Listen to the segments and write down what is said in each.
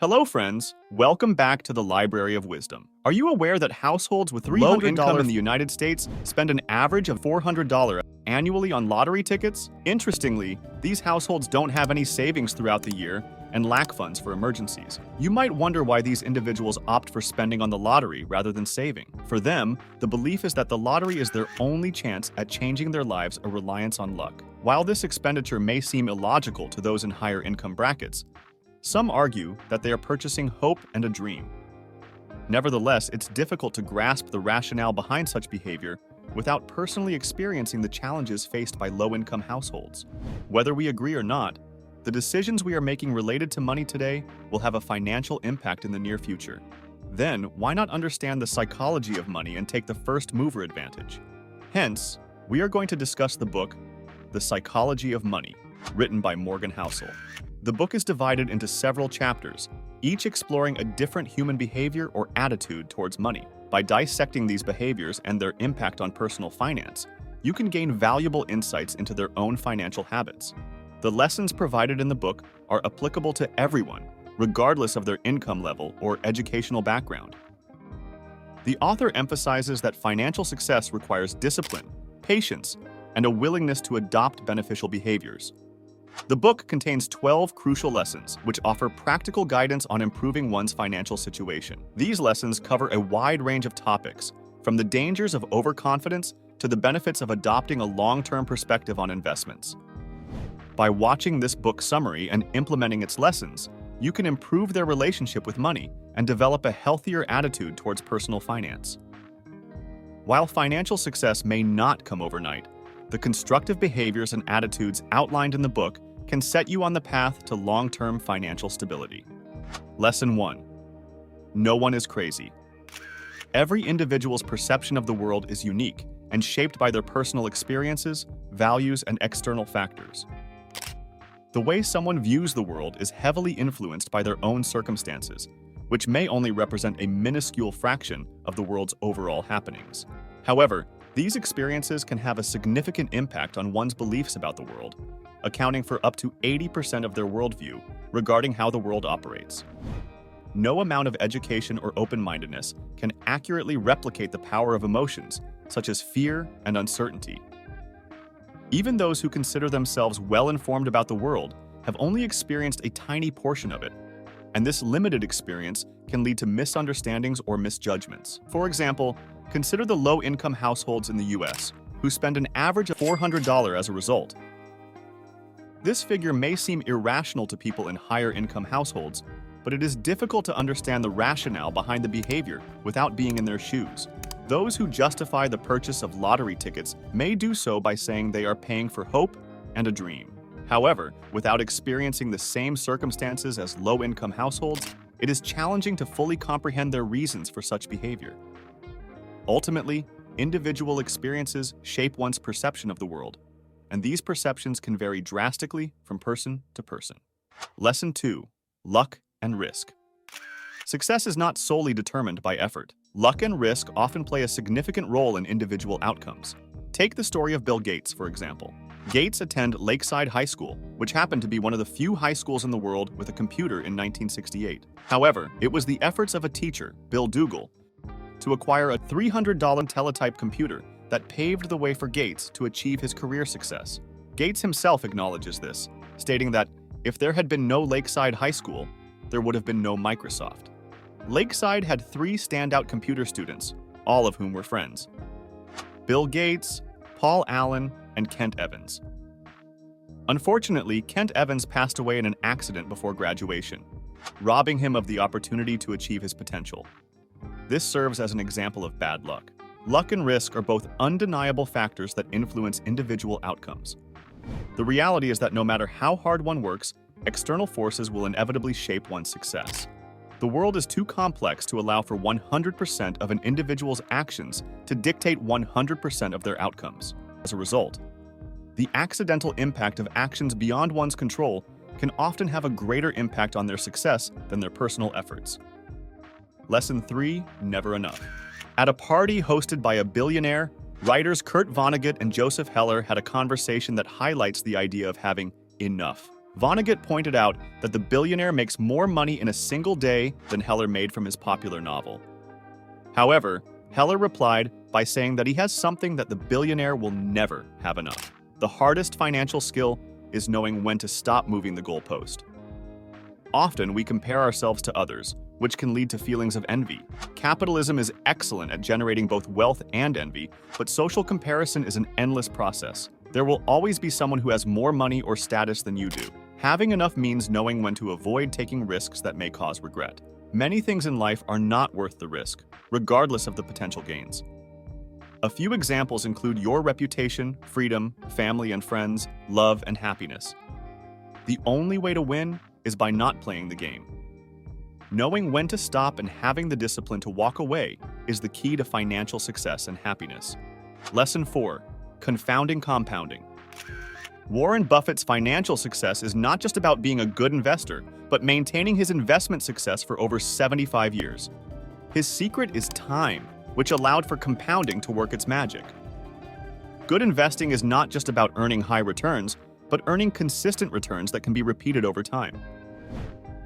Hello, friends. Welcome back to the Library of Wisdom. Are you aware that households with low income in the United States spend an average of $400 annually on lottery tickets? Interestingly, these households don't have any savings throughout the year and lack funds for emergencies. You might wonder why these individuals opt for spending on the lottery rather than saving. For them, the belief is that the lottery is their only chance at changing their lives, a reliance on luck. While this expenditure may seem illogical to those in higher income brackets, some argue that they are purchasing hope and a dream. Nevertheless, it's difficult to grasp the rationale behind such behavior without personally experiencing the challenges faced by low-income households. Whether we agree or not, the decisions we are making related to money today will have a financial impact in the near future. Then, why not understand the psychology of money and take the first mover advantage? Hence, we are going to discuss the book, The Psychology of Money, written by Morgan Housel. The book is divided into several chapters, each exploring a different human behavior or attitude towards money. By dissecting these behaviors and their impact on personal finance, you can gain valuable insights into their own financial habits. The lessons provided in the book are applicable to everyone, regardless of their income level or educational background. The author emphasizes that financial success requires discipline, patience, and a willingness to adopt beneficial behaviors. The book contains 12 crucial lessons, which offer practical guidance on improving one's financial situation. These lessons cover a wide range of topics, from the dangers of overconfidence to the benefits of adopting a long-term perspective on investments. By watching this book summary and implementing its lessons, you can improve their relationship with money and develop a healthier attitude towards personal finance. While financial success may not come overnight, the constructive behaviors and attitudes outlined in the book can set you on the path to long-term financial stability. Lesson 1. No one is crazy. Every individual's perception of the world is unique and shaped by their personal experiences, values, and external factors. The way someone views the world is heavily influenced by their own circumstances, which may only represent a minuscule fraction of the world's overall happenings. However, these experiences can have a significant impact on one's beliefs about the world, accounting for up to 80% of their worldview regarding how the world operates. No amount of education or open-mindedness can accurately replicate the power of emotions, such as fear and uncertainty. Even those who consider themselves well-informed about the world have only experienced a tiny portion of it, and this limited experience can lead to misunderstandings or misjudgments. For example, consider the low-income households in the US, who spend an average of $400 as a result. This figure may seem irrational to people in higher-income households, but it is difficult to understand the rationale behind the behavior without being in their shoes. Those who justify the purchase of lottery tickets may do so by saying they are paying for hope and a dream. However, without experiencing the same circumstances as low-income households, it is challenging to fully comprehend their reasons for such behavior. Ultimately, individual experiences shape one's perception of the world, and these perceptions can vary drastically from person to person. Lesson 2. Luck and risk. Success is not solely determined by effort. Luck and risk often play a significant role in individual outcomes. Take the story of Bill Gates, for example. Gates attended Lakeside High School, which happened to be one of the few high schools in the world with a computer in 1968. However, it was the efforts of a teacher, Bill Dougal, to acquire a $300 teletype computer that paved the way for Gates to achieve his career success. Gates himself acknowledges this, stating that if there had been no Lakeside High School, there would have been no Microsoft. Lakeside had 3 standout computer students, all of whom were friends: Bill Gates, Paul Allen, and Kent Evans. Unfortunately, Kent Evans passed away in an accident before graduation, robbing him of the opportunity to achieve his potential. This serves as an example of bad luck. Luck and risk are both undeniable factors that influence individual outcomes. The reality is that no matter how hard one works, external forces will inevitably shape one's success. The world is too complex to allow for 100% of an individual's actions to dictate 100% of their outcomes. As a result, the accidental impact of actions beyond one's control can often have a greater impact on their success than their personal efforts. Lesson 3. Never enough. At a party hosted by a billionaire, writers Kurt Vonnegut and Joseph Heller had a conversation that highlights the idea of having enough. Vonnegut pointed out that the billionaire makes more money in a single day than Heller made from his popular novel. However, Heller replied by saying that he has something that the billionaire will never have enough. The hardest financial skill is knowing when to stop moving the goalpost. Often, we compare ourselves to others, which can lead to feelings of envy. Capitalism is excellent at generating both wealth and envy, but social comparison is an endless process. There will always be someone who has more money or status than you do. Having enough means knowing when to avoid taking risks that may cause regret. Many things in life are not worth the risk, regardless of the potential gains. A few examples include your reputation, freedom, family and friends, love, and happiness. The only way to win is by not playing the game. Knowing when to stop and having the discipline to walk away is the key to financial success and happiness. Lesson 4. Confounding compounding. Warren Buffett's financial success is not just about being a good investor, but maintaining his investment success for over 75 years. His secret is time, which allowed for compounding to work its magic. Good investing is not just about earning high returns, but earning consistent returns that can be repeated over time.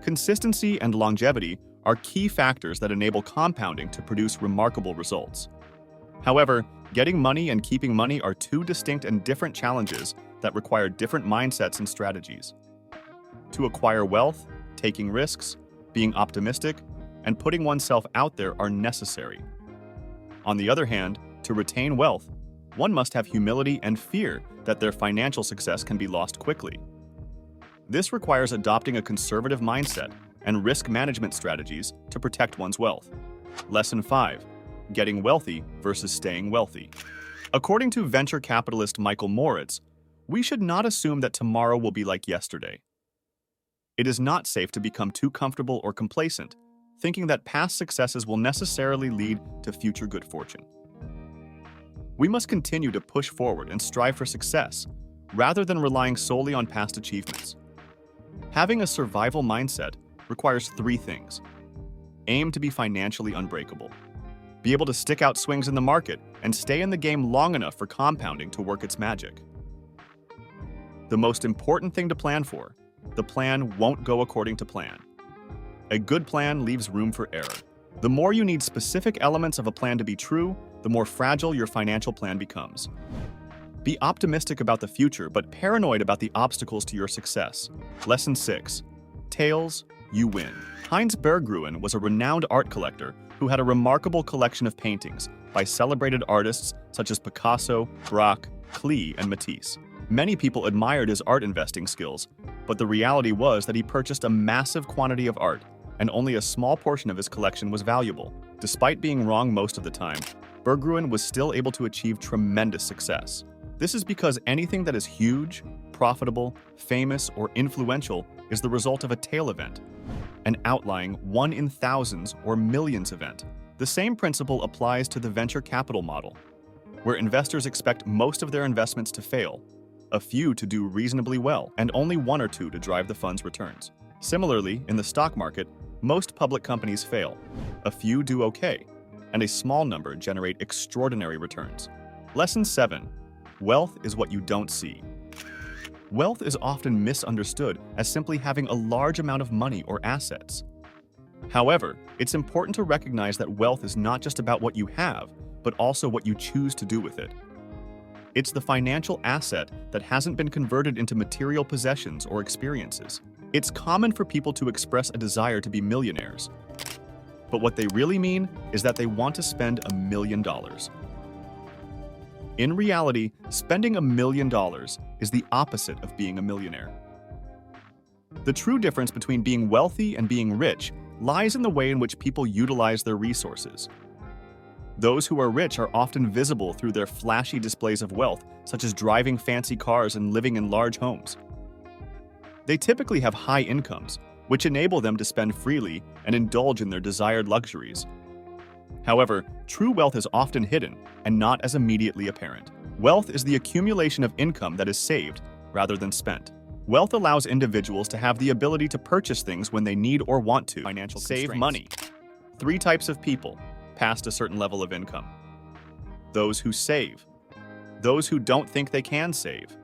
Consistency and longevity are key factors that enable compounding to produce remarkable results. However, getting money and keeping money are two distinct and different challenges that require different mindsets and strategies. To acquire wealth, taking risks, being optimistic, and putting oneself out there are necessary. On the other hand, to retain wealth, one must have humility and fear that their financial success can be lost quickly. This requires adopting a conservative mindset and risk management strategies to protect one's wealth. Lesson 5. Getting wealthy versus staying wealthy. According to venture capitalist Michael Moritz, we should not assume that tomorrow will be like yesterday. It is not safe to become too comfortable or complacent, thinking that past successes will necessarily lead to future good fortune. We must continue to push forward and strive for success, rather than relying solely on past achievements. Having a survival mindset requires 3 things. Aim to be financially unbreakable. Be able to stick out swings in the market and stay in the game long enough for compounding to work its magic. The most important thing to plan for: the plan won't go according to plan. A good plan leaves room for error. The more you need specific elements of a plan to be true, the more fragile your financial plan becomes. Be optimistic about the future, but paranoid about the obstacles to your success. Lesson 6. Tails, you win. Heinz Berggruen was a renowned art collector who had a remarkable collection of paintings by celebrated artists such as Picasso, Braque, Klee, and Matisse. Many people admired his art investing skills, but the reality was that he purchased a massive quantity of art, and only a small portion of his collection was valuable. Despite being wrong most of the time, Berggruen was still able to achieve tremendous success. This is because anything that is huge, profitable, famous, or influential is the result of a tail event, an outlying 1 in thousands or millions event. The same principle applies to the venture capital model, where investors expect most of their investments to fail, a few to do reasonably well, and only 1 or 2 to drive the fund's returns. Similarly, in the stock market, most public companies fail, a few do okay, and a small number generate extraordinary returns. Lesson 7. Wealth is what you don't see. Wealth is often misunderstood as simply having a large amount of money or assets. However, it's important to recognize that wealth is not just about what you have, but also what you choose to do with it. It's the financial asset that hasn't been converted into material possessions or experiences. It's common for people to express a desire to be millionaires, but what they really mean is that they want to spend $1 million. In reality, spending $1 million is the opposite of being a millionaire. The true difference between being wealthy and being rich lies in the way in which people utilize their resources. Those who are rich are often visible through their flashy displays of wealth, such as driving fancy cars and living in large homes. They typically have high incomes, which enable them to spend freely and indulge in their desired luxuries. However, true wealth is often hidden and not as immediately apparent. Wealth is the accumulation of income that is saved rather than spent. Wealth allows individuals to have the ability to purchase things when they need or want to. Financial save money. 3 types of people past a certain level of income. Those who save. Those who don't think they can save.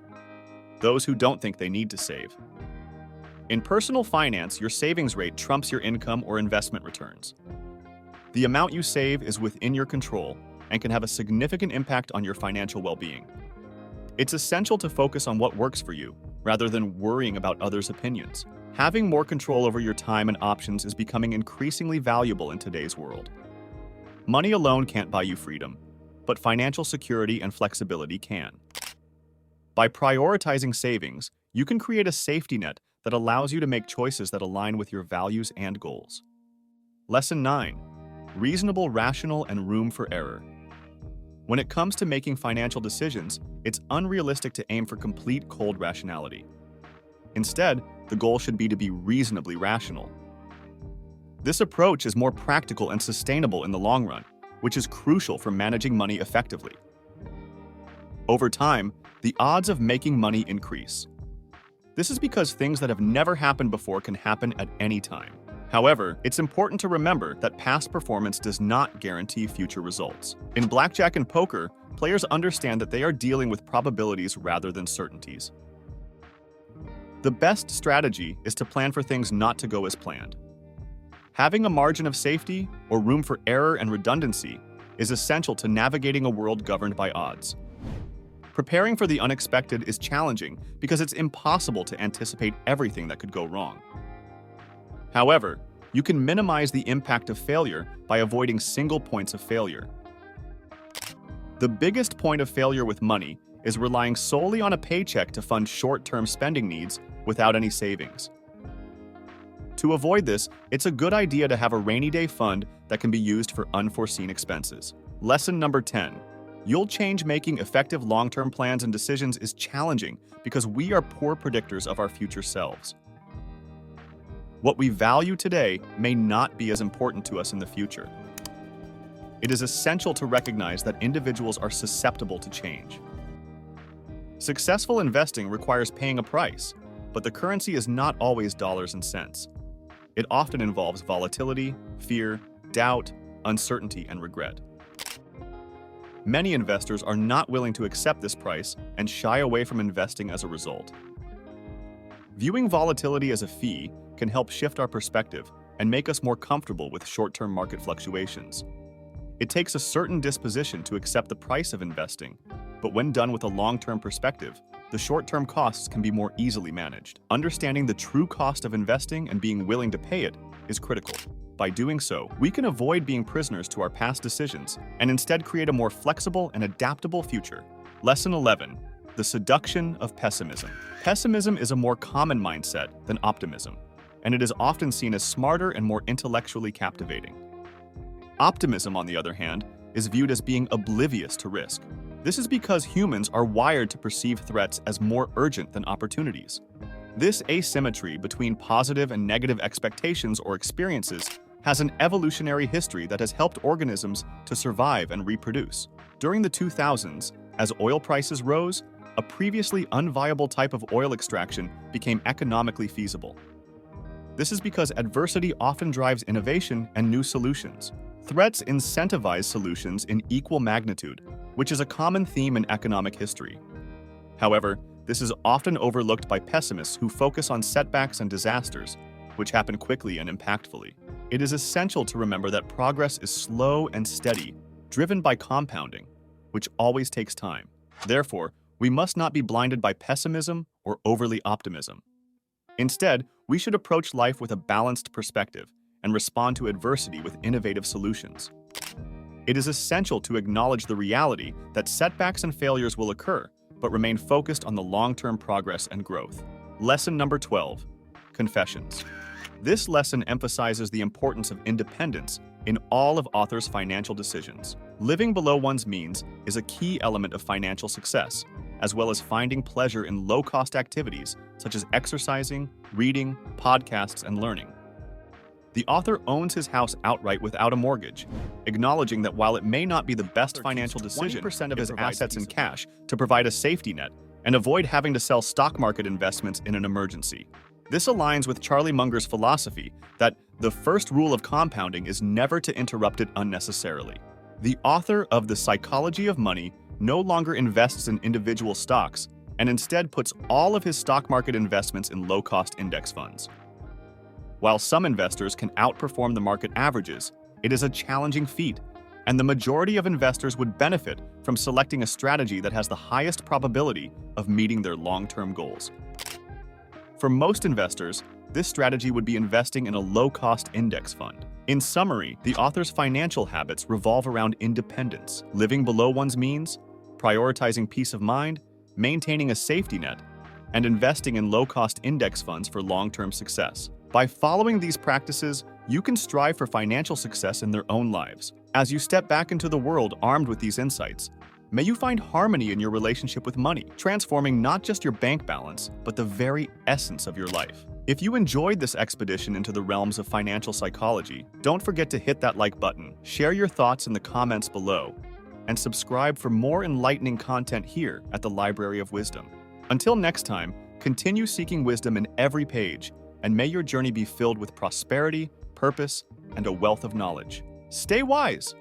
Those who don't think they need to save. In personal finance, your savings rate trumps your income or investment returns. The amount you save is within your control and can have a significant impact on your financial well-being. It's essential to focus on what works for you, rather than worrying about others' opinions. Having more control over your time and options is becoming increasingly valuable in today's world. Money alone can't buy you freedom, but financial security and flexibility can. By prioritizing savings, you can create a safety net that allows you to make choices that align with your values and goals. Lesson 9. Reasonable, rational, and room for error. When it comes to making financial decisions, it's unrealistic to aim for complete cold rationality. Instead, the goal should be to be reasonably rational. This approach is more practical and sustainable in the long run, which is crucial for managing money effectively. Over time, the odds of making money increase. This is because things that have never happened before can happen at any time. However, it's important to remember that past performance does not guarantee future results. In blackjack and poker, players understand that they are dealing with probabilities rather than certainties. The best strategy is to plan for things not to go as planned. Having a margin of safety, or room for error and redundancy, is essential to navigating a world governed by odds. Preparing for the unexpected is challenging because it's impossible to anticipate everything that could go wrong. However, you can minimize the impact of failure by avoiding single points of failure. The biggest point of failure with money is relying solely on a paycheck to fund short-term spending needs without any savings. To avoid this, it's a good idea to have a rainy day fund that can be used for unforeseen expenses. Lesson number 10. You'll change. Making effective long-term plans and decisions is challenging because we are poor predictors of our future selves. What we value today may not be as important to us in the future. It is essential to recognize that individuals are susceptible to change. Successful investing requires paying a price, but the currency is not always dollars and cents. It often involves volatility, fear, doubt, uncertainty, and regret. Many investors are not willing to accept this price and shy away from investing as a result. Viewing volatility as a fee can help shift our perspective and make us more comfortable with short-term market fluctuations. It takes a certain disposition to accept the price of investing, but when done with a long-term perspective, the short-term costs can be more easily managed. Understanding the true cost of investing and being willing to pay it is critical. By doing so, we can avoid being prisoners to our past decisions and instead create a more flexible and adaptable future. Lesson 11. The seduction of pessimism. Pessimism is a more common mindset than optimism, and it is often seen as smarter and more intellectually captivating. Optimism, on the other hand, is viewed as being oblivious to risk. This is because humans are wired to perceive threats as more urgent than opportunities. This asymmetry between positive and negative expectations or experiences has an evolutionary history that has helped organisms to survive and reproduce. During the 2000s, as oil prices rose, a previously unviable type of oil extraction became economically feasible. This is because adversity often drives innovation and new solutions. Threats incentivize solutions in equal magnitude, which is a common theme in economic history. However, this is often overlooked by pessimists who focus on setbacks and disasters, which happen quickly and impactfully. It is essential to remember that progress is slow and steady, driven by compounding, which always takes time. Therefore, we must not be blinded by pessimism or overly optimism. Instead, we should approach life with a balanced perspective and respond to adversity with innovative solutions. It is essential to acknowledge the reality that setbacks and failures will occur, but remain focused on the long-term progress and growth. Lesson number 12. Confessions. This lesson emphasizes the importance of independence in all of authors' financial decisions. Living below one's means is a key element of financial success, as well as finding pleasure in low-cost activities such as exercising, reading, podcasts, and learning. The author owns his house outright without a mortgage, acknowledging that while it may not be the best financial decision, 20% of his assets in cash to provide a safety net and avoid having to sell stock market investments in an emergency. This aligns with Charlie Munger's philosophy that the first rule of compounding is never to interrupt it unnecessarily. The author of The Psychology of Money no longer invests in individual stocks. and instead puts all of his stock market investments in low-cost index funds. While some investors can outperform the market averages, it is a challenging feat, and the majority of investors would benefit from selecting a strategy that has the highest probability of meeting their long-term goals. For most investors, this strategy would be investing in a low-cost index fund. In summary, the author's financial habits revolve around independence, living below one's means, prioritizing peace of mind, maintaining a safety net, and investing in low-cost index funds for long-term success. By following these practices, you can strive for financial success in their own lives. As you step back into the world armed with these insights, may you find harmony in your relationship with money, transforming not just your bank balance, but the very essence of your life. If you enjoyed this expedition into the realms of financial psychology, don't forget to hit that like button, share your thoughts in the comments below, and subscribe for more enlightening content here at the Library of Wisdom. Until next time, continue seeking wisdom in every page, and may your journey be filled with prosperity, purpose, and a wealth of knowledge. Stay wise!